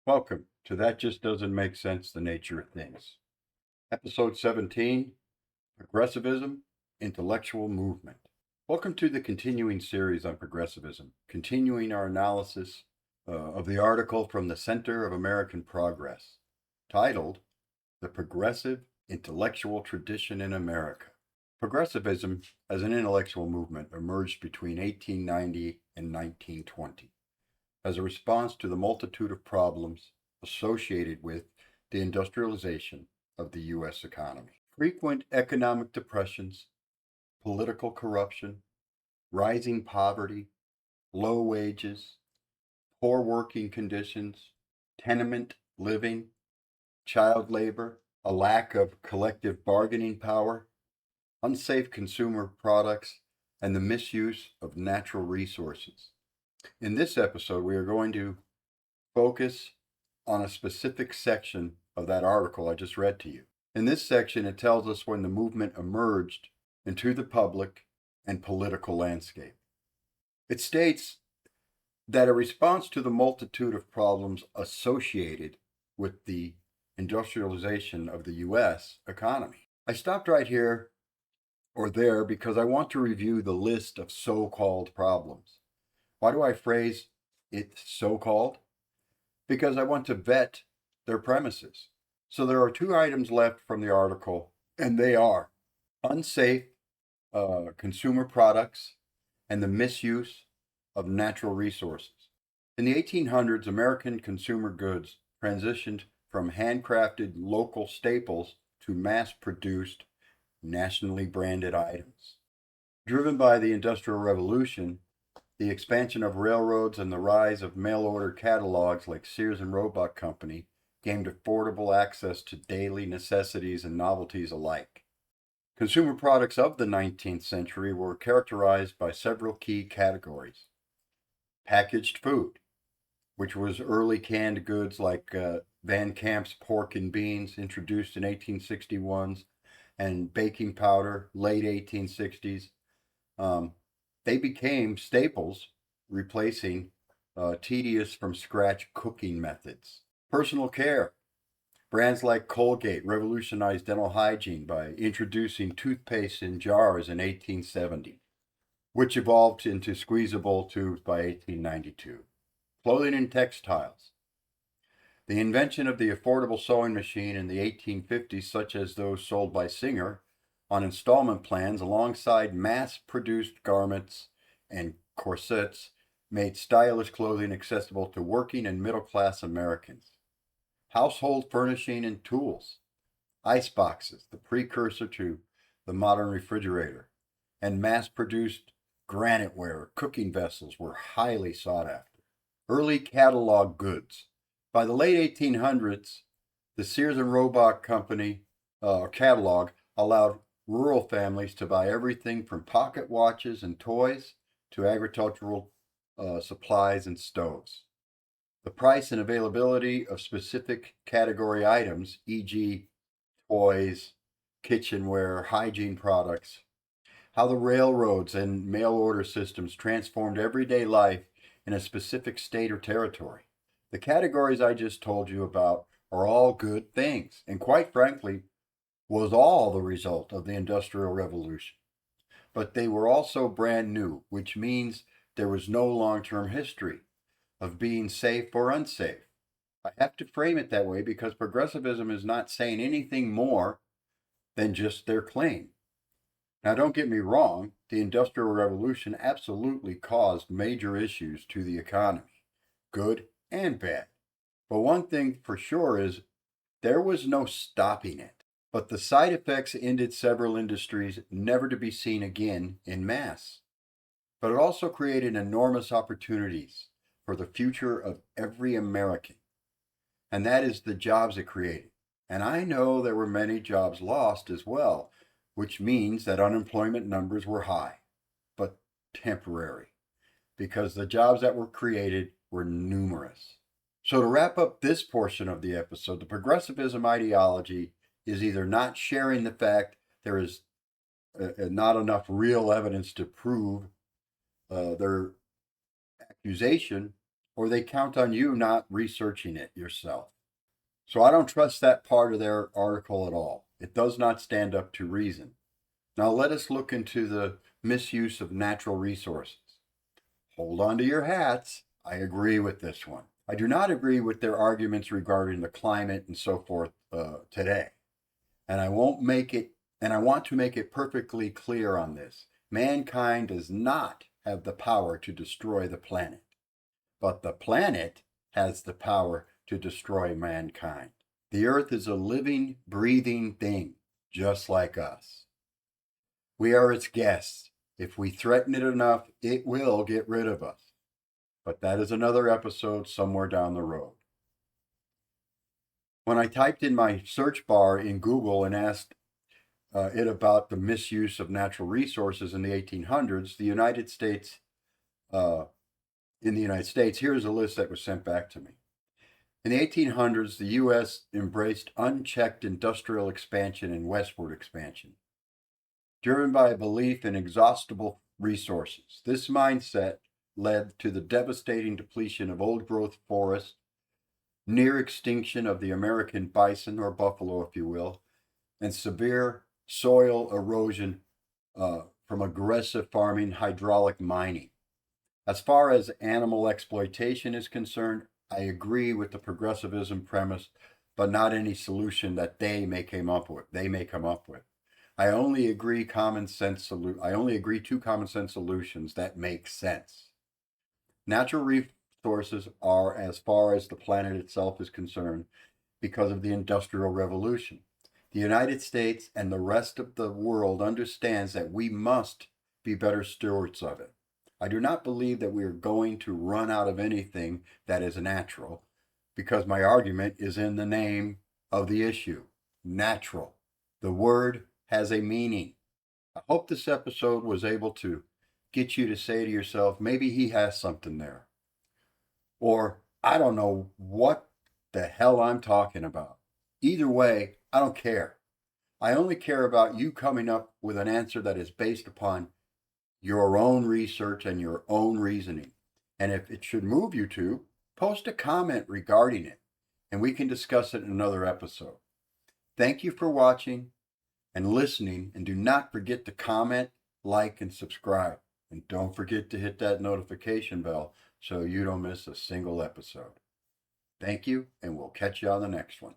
Welcome to That Just Doesn't Make Sense, the Nature of Things. Episode 17, Progressivism, Intellectual Movement. Welcome to the continuing series on progressivism, continuing our analysis of the article from the Center of American Progress, titled The Progressive Intellectual Tradition in America. Progressivism as an intellectual movement emerged between 1890 and 1920. As a response to the multitude of problems associated with the industrialization of the U.S. economy. Frequent economic depressions, political corruption, rising poverty, low wages, poor working conditions, tenement living, child labor, a lack of collective bargaining power, unsafe consumer products, and the misuse of natural resources. In this episode, we are going to focus on a specific section of that article I just read to you. In this section, it tells us when the movement emerged into the public and political landscape. It states that a response to the multitude of problems associated with the industrialization of the U.S. economy. I stopped right here or there because I want to review the list of so-called problems. Why do I phrase it so-called? Because I want to vet their premises. So there are two items left from the article, and they are unsafe consumer products and the misuse of natural resources. In the 1800s, American consumer goods transitioned from handcrafted local staples to mass-produced, nationally branded items. Driven by the Industrial Revolution, the expansion of railroads and the rise of mail-order catalogs like Sears and Roebuck Company gained affordable access to daily necessities and novelties alike. Consumer products of the 19th century were characterized by several key categories. Packaged food, which was early canned goods like Van Camp's pork and beans introduced in 1861, and baking powder, late 1860s. They became staples, replacing tedious from scratch cooking methods. Personal care. Brands like Colgate revolutionized dental hygiene by introducing toothpaste in jars in 1870, which evolved into squeezable tubes by 1892. Clothing and textiles. The invention of the affordable sewing machine in the 1850s, such as those sold by Singer, on installment plans alongside mass-produced garments and corsets made stylish clothing accessible to working and middle-class Americans. Household furnishing and tools. Ice boxes, the precursor to the modern refrigerator, and mass-produced graniteware, cooking vessels were highly sought after. Early catalog goods. By the late 1800s, the Sears and Roebuck Company catalog allowed rural families to buy everything from pocket watches and toys to agricultural supplies and stoves. The price and availability of specific category items, e.g. toys, kitchenware, hygiene products. How the railroads and mail order systems transformed everyday life in a specific state or territory. The categories I just told you about are all good things, and quite frankly, was all the result of the Industrial Revolution. But they were also brand new, which means there was no long-term history of being safe or unsafe. I have to frame it that way because progressivism is not saying anything more than just their claim. Now, don't get me wrong, the Industrial Revolution absolutely caused major issues to the economy, good and bad. But one thing for sure is there was no stopping it. But the side effects ended several industries never to be seen again in mass. But it also created enormous opportunities for the future of every American. And that is the jobs it created. And I know there were many jobs lost as well, which means that unemployment numbers were high, but temporary, because the jobs that were created were numerous. So to wrap up this portion of the episode, the progressivism ideology is either not sharing the fact there is not enough real evidence to prove their accusation, or they count on you not researching it yourself. So I don't trust that part of their article at all. It does not stand up to reason. Now let us look into the misuse of natural resources. Hold on to your hats. I agree with this one. I do not agree with their arguments regarding the climate and so forth today. And I want to make it perfectly clear on this. Mankind does not have the power to destroy the planet, but the planet has the power to destroy mankind. The earth is a living, breathing thing, just like us. We are its guests. If we threaten it enough, it will get rid of us. But that is another episode somewhere down the road. When I typed in my search bar in Google and asked it about the misuse of natural resources in the 1800s, in the United States, here's a list that was sent back to me. In the 1800s, the U.S. embraced unchecked industrial expansion and westward expansion, driven by a belief in inexhaustible resources. This mindset led to the devastating depletion of old-growth forests, near extinction of the American bison, or buffalo, if you will, and severe soil erosion from aggressive farming, hydraulic mining. As far as animal exploitation is concerned, I agree with the progressivism premise, but not any solution that they may come up with. I only agree to common sense solutions that make sense. Natural resources are, as far as the planet itself is concerned, because of the Industrial Revolution. The United States and the rest of the world understands that we must be better stewards of it. I do not believe that we are going to run out of anything that is natural, because my argument is in the name of the issue, natural. The word has a meaning. I hope this episode was able to get you to say to yourself, maybe he has something there. Or, I don't know what the hell I'm talking about. Either way, I don't care. I only care about you coming up with an answer that is based upon your own research and your own reasoning. And if it should move you to, post a comment regarding it, and we can discuss it in another episode. Thank you for watching and listening, and do not forget to comment, like, and subscribe. And don't forget to hit that notification bell so you don't miss a single episode. Thank you, and we'll catch you on the next one.